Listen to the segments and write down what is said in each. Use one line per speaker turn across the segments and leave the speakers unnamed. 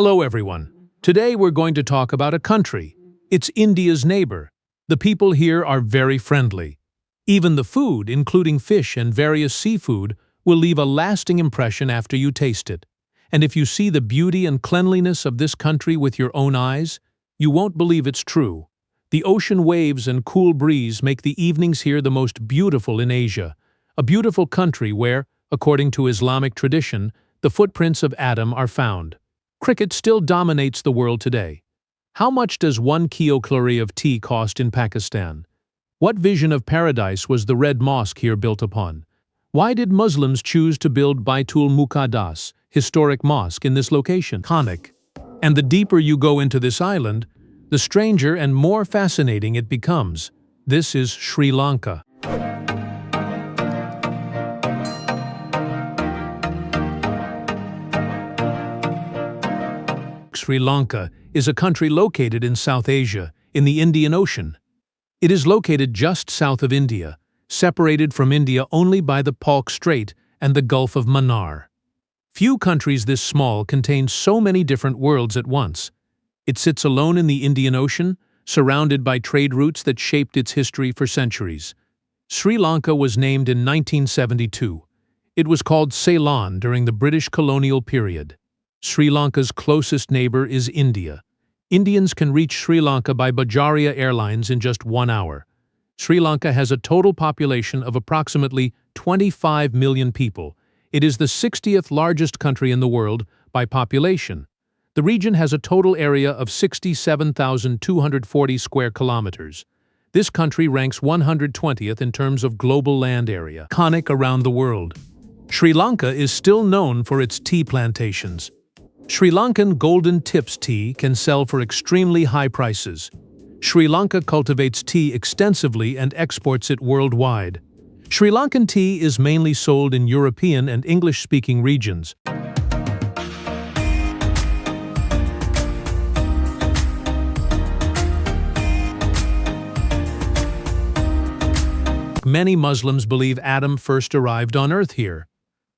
Hello everyone. Today we're going to talk about a country. It's India's neighbor. The people here are very friendly. Even the food, including fish and various seafood, will leave a lasting impression after you taste it. And if you see the beauty and cleanliness of this country with your own eyes, you won't believe it's true. The ocean waves and cool breeze make the evenings here the most beautiful in Asia. A beautiful country where, according to Islamic tradition, the footprints of Adam are found. Cricket still dominates the world today. How much does 1 kilocalorie of tea cost in Pakistan? What vision of paradise was the Red Mosque here built upon? Why did Muslims choose to build Baitul Muqaddas, historic mosque, in this location? Iconic. And the deeper you go into this island, the stranger and more fascinating it becomes. This is Sri Lanka. Sri Lanka is a country located in South Asia, in the Indian Ocean. It is located just south of India, separated from India only by the Palk Strait and the Gulf of Mannar. Few countries this small contain so many different worlds at once. It sits alone in the Indian Ocean, surrounded by trade routes that shaped its history for centuries. Sri Lanka was named in 1972. It was called Ceylon during the British colonial period. Sri Lanka's closest neighbor is India. Indians can reach Sri Lanka by Bajaria Airlines in just 1 hour. Sri Lanka has a total population of approximately 25 million people. It is the 60th largest country in the world by population. The region has a total area of 67,240 square kilometers. This country ranks 120th in terms of global land area. Iconic around the world. Sri Lanka is still known for its tea plantations. Sri Lankan golden tips tea can sell for extremely high prices. Sri Lanka cultivates tea extensively and exports it worldwide. Sri Lankan tea is mainly sold in European and English-speaking regions. Many Muslims believe Adam first arrived on Earth here.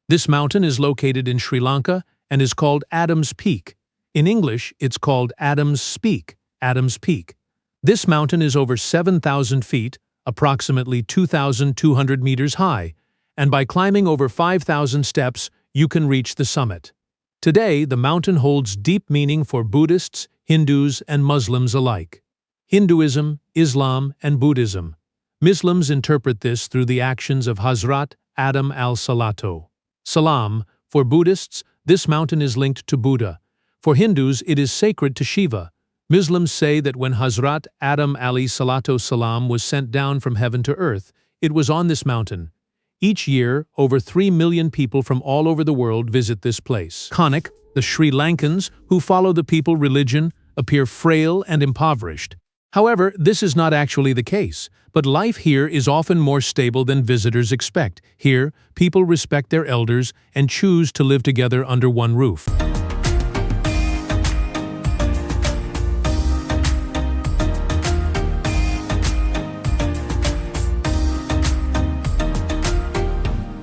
This mountain is located in Sri Lanka and is called Adam's Peak. In English, it's called Adam's Peak, Adam's Peak. This mountain is over 7,000 feet, approximately 2,200 meters high, and by climbing over 5,000 steps, you can reach the summit. Today, the mountain holds deep meaning for Buddhists, Hindus, and Muslims alike. Hinduism, Islam, and Buddhism. Muslims interpret this through the actions of Hazrat Adam al-Salatu. Salam. For Buddhists, this mountain is linked to Buddha. For Hindus, it is sacred to Shiva. Muslims say that when Hazrat Adam alayhi salatu salam was sent down from heaven to earth, it was on this mountain. Each year, over 3 million people from all over the world visit this place. Iconic, the Sri Lankans, who follow the people religion, appear frail and impoverished. However, this is not actually the case, but life here is often more stable than visitors expect. Here, people respect their elders and choose to live together under one roof.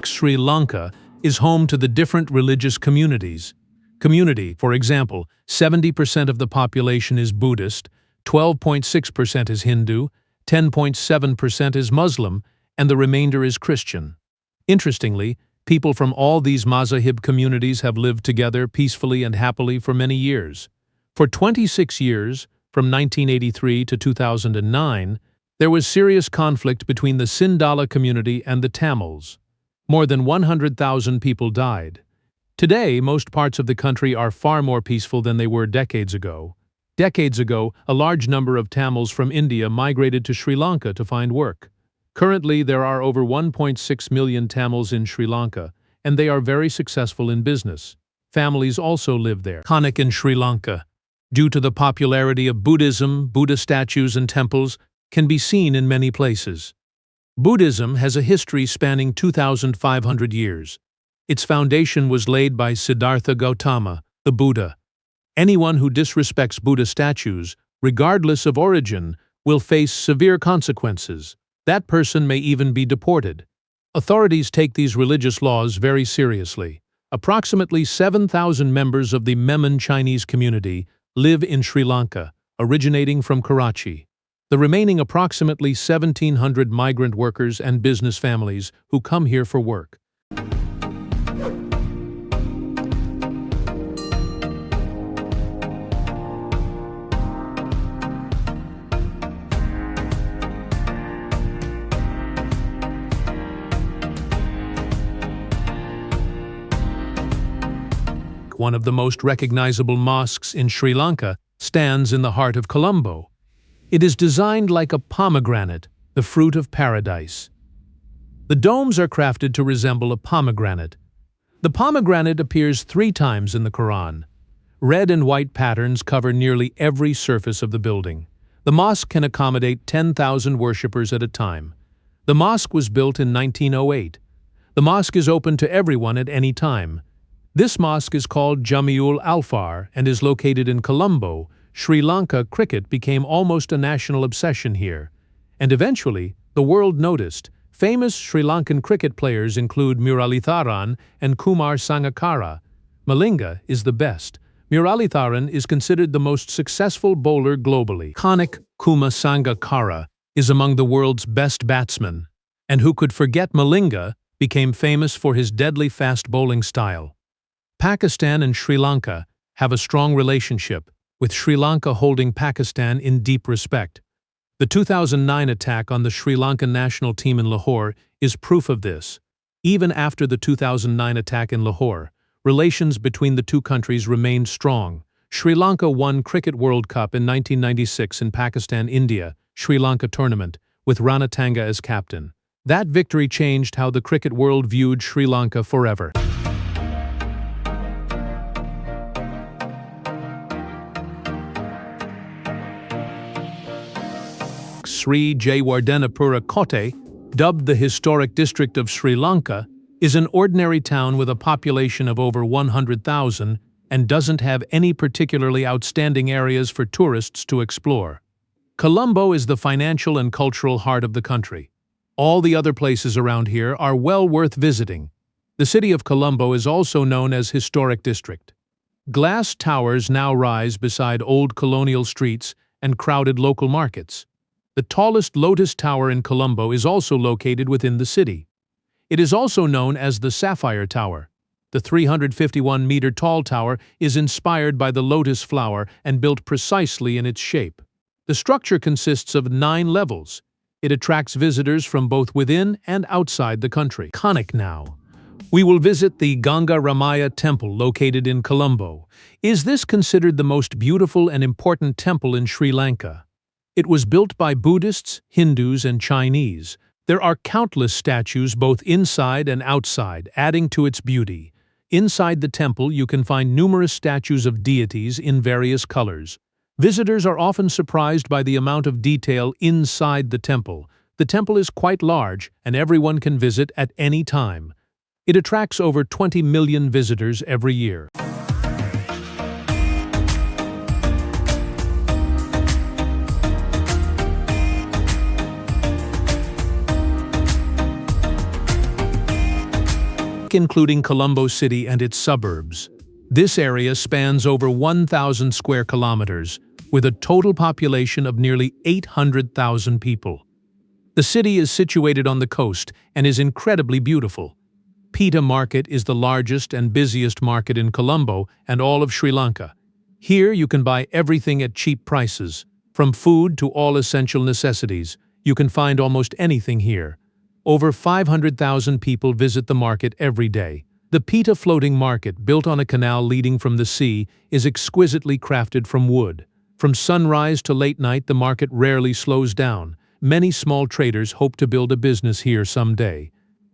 Sri Lanka is home to the different religious communities. For example, 70% of the population is Buddhist, 12.6% is Hindu, 10.7% is Muslim, and the remainder is Christian. Interestingly, people from all these mazahib communities have lived together peacefully and happily for many years. For 26 years, from 1983 to 2009, there was serious conflict between the Sindala community and the Tamils. More than 100,000 people died. Today, most parts of the country are far more peaceful than they were decades ago. Decades ago, a large number of Tamils from India migrated to Sri Lanka to find work. Currently, there are over 1.6 million Tamils in Sri Lanka, and they are very successful in business. Families also live there. Iconic in Sri Lanka. Due to the popularity of Buddhism, Buddha statues and temples can be seen in many places. Buddhism has a history spanning 2,500 years. Its foundation was laid by Siddhartha Gautama, the Buddha. Anyone who disrespects Buddha statues, regardless of origin, will face severe consequences. That person may even be deported. Authorities take these religious laws very seriously. Approximately 7,000 members of the Memon Chinese community live in Sri Lanka, originating from Karachi. The remaining approximately 1,700 migrant workers and business families who come here for work. One of the most recognizable mosques in Sri Lanka stands in the heart of Colombo. It is designed like a pomegranate, the fruit of paradise. The domes are crafted to resemble a pomegranate. The pomegranate appears 3 times in the Quran. Red and white patterns cover nearly every surface of the building. The mosque can accommodate 10,000 worshippers at a time. The mosque was built in 1908. The mosque is open to everyone at any time. This mosque is called Jamiul Alfar and is located in Colombo. Sri Lanka. Cricket became almost a national obsession here. And eventually, the world noticed. Famous Sri Lankan cricket players include Muralitharan and Kumar Sangakkara. Malinga is the best. Muralitharan is considered the most successful bowler globally. Iconic Kumar Sangakkara is among the world's best batsmen. And who could forget Malinga became famous for his deadly fast bowling style. Pakistan and Sri Lanka have a strong relationship, with Sri Lanka holding Pakistan in deep respect. The 2009 attack on the Sri Lankan national team in Lahore is proof of this. Even after the 2009 attack in Lahore, relations between the two countries remained strong. Sri Lanka won Cricket World Cup in 1996 in Pakistan-India Sri Lanka tournament, with Ranatanga as captain. That victory changed how the cricket world viewed Sri Lanka forever. Sri Jayawardenapura Kotte, dubbed the historic district of Sri Lanka, is an ordinary town with a population of over 100,000 and doesn't have any particularly outstanding areas for tourists to explore. Colombo is the financial and cultural heart of the country. All the other places around here are well worth visiting. The city of Colombo is also known as Historic District. Glass towers now rise beside old colonial streets and crowded local markets. The tallest Lotus Tower in Colombo is also located within the city. It is also known as the Sapphire Tower. The 351-meter tall tower is inspired by the lotus flower and built precisely in its shape. The structure consists of 9 levels. It attracts visitors from both within and outside the country. Iconic now. We will visit the Ganga Ramaya Temple located in Colombo. Is this considered the most beautiful and important temple in Sri Lanka? It was built by Buddhists, Hindus, and Chinese. There are countless statues both inside and outside, adding to its beauty. Inside the temple, you can find numerous statues of deities in various colors. Visitors are often surprised by the amount of detail inside the temple. The temple is quite large, and everyone can visit at any time. It attracts over 20 million visitors every year. Including Colombo City and its suburbs. This area spans over 1,000 square kilometers, with a total population of nearly 800,000 people. The city is situated on the coast and is incredibly beautiful. Pita Market is the largest and busiest market in Colombo and all of Sri Lanka. Here you can buy everything at cheap prices. From food to all essential necessities, you can find almost anything here. Over 500,000 people visit the market every day. The Pita floating market, built on a canal leading from the sea, is exquisitely crafted from wood. From sunrise to late night, the market rarely slows down. Many small traders hope to build a business here someday.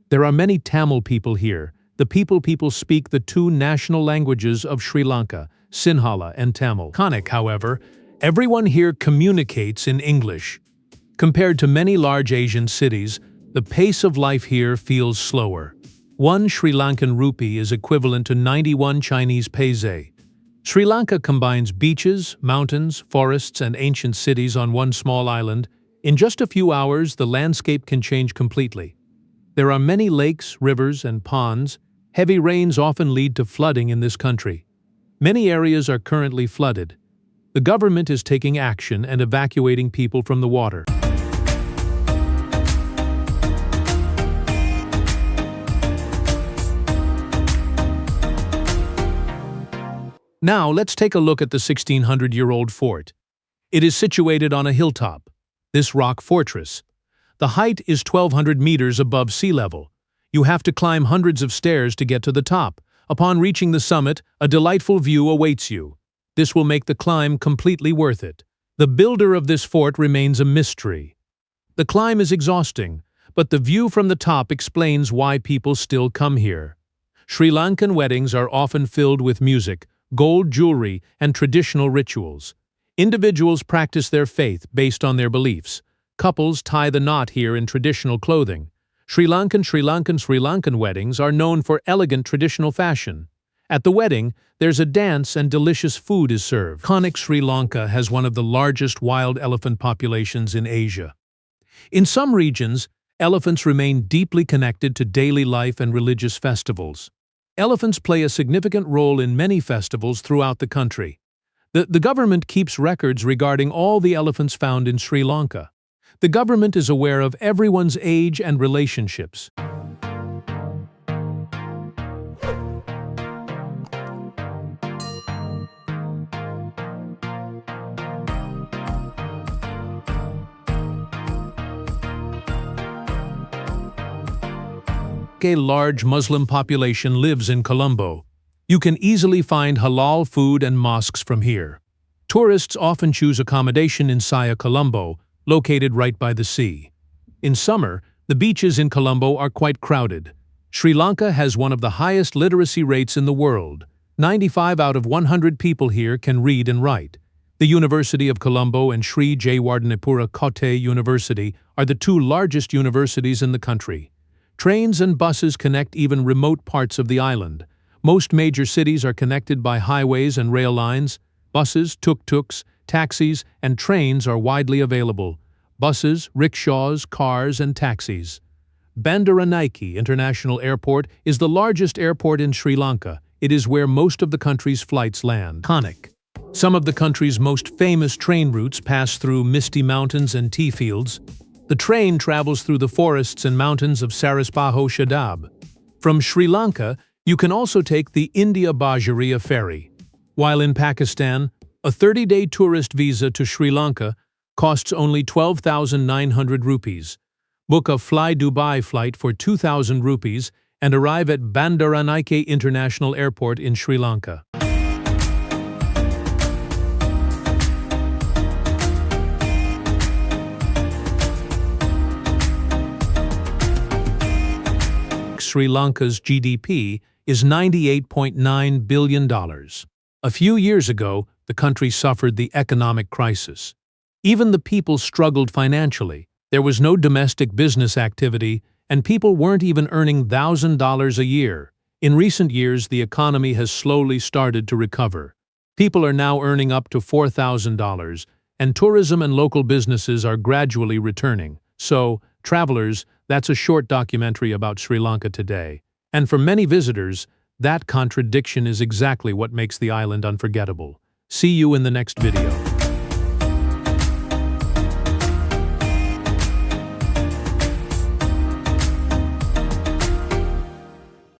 There are many Tamil people here. The people speak the 2 national languages of Sri Lanka, Sinhala and Tamil. Iconic, however, everyone here communicates in English. Compared to many large Asian cities, the pace of life here feels slower. 1 Sri Lankan rupee is equivalent to 91 Chinese paise. Sri Lanka combines beaches, mountains, forests, and ancient cities on one small island. In just a few hours, the landscape can change completely. There are many lakes, rivers, and ponds, Heavy rains often lead to flooding in this country. Many areas are currently flooded. The government is taking action and evacuating people from the water. Now, let's take a look at the 1600-year-old fort. It is situated on a hilltop, this rock fortress. The height is 1,200 meters above sea level. You have to climb hundreds of stairs to get to the top. Upon reaching the summit, a delightful view awaits you. This will make the climb completely worth it. The builder of this fort remains a mystery. The climb is exhausting, but the view from the top explains why people still come here. Sri Lankan weddings are often filled with music, gold jewelry, and traditional rituals. Individuals practice their faith based on their beliefs. Couples tie the knot here in traditional clothing. Sri Lankan weddings are known for elegant traditional fashion. At the wedding, there's a dance and delicious food is served. Iconic Sri Lanka has one of the largest wild elephant populations in Asia. In some regions, elephants remain deeply connected to daily life and religious festivals. Elephants play a significant role in many festivals throughout the country. The government keeps records regarding all the elephants found in Sri Lanka. The government is aware of everyone's age and relationships. A large Muslim population lives in Colombo. You can easily find halal food and mosques from here. Tourists often choose accommodation in Colombo, located right by the sea. In summer, the beaches in Colombo are quite crowded. Sri Lanka has one of the highest literacy rates in the world. 95 out of 100 people here can read and write. The University of Colombo and Sri Jayawardhanapura Kotte University are the two largest universities in the country. Trains and buses connect even remote parts of the island. Most major cities are connected by highways and rail lines. Buses, tuk-tuks, taxis, and trains are widely available. Buses, rickshaws, cars, and taxis. Bandaranaike International Airport is the largest airport in Sri Lanka. It is where most of the country's flights land. Iconic. Some of the country's most famous train routes pass through misty mountains and tea fields. The train travels through the forests and mountains of Sarasbaho Shadab. From Sri Lanka, you can also take the India Bajaria ferry. While in Pakistan, a 30-day tourist visa to Sri Lanka costs only 12,900 rupees. Book a Fly Dubai flight for 2,000 rupees and arrive at Bandaranaike International Airport in Sri Lanka. Sri Lanka's GDP is $98.9 billion. A few years ago, the country suffered the economic crisis. Even the people struggled financially. There was no domestic business activity, and people weren't even earning $1,000 a year. In recent years, the economy has slowly started to recover. People are now earning up to $4,000, and tourism and local businesses are gradually returning. So, travelers, that's a short documentary about Sri Lanka today. And for many visitors, that contradiction is exactly what makes the island unforgettable. See you in the next video.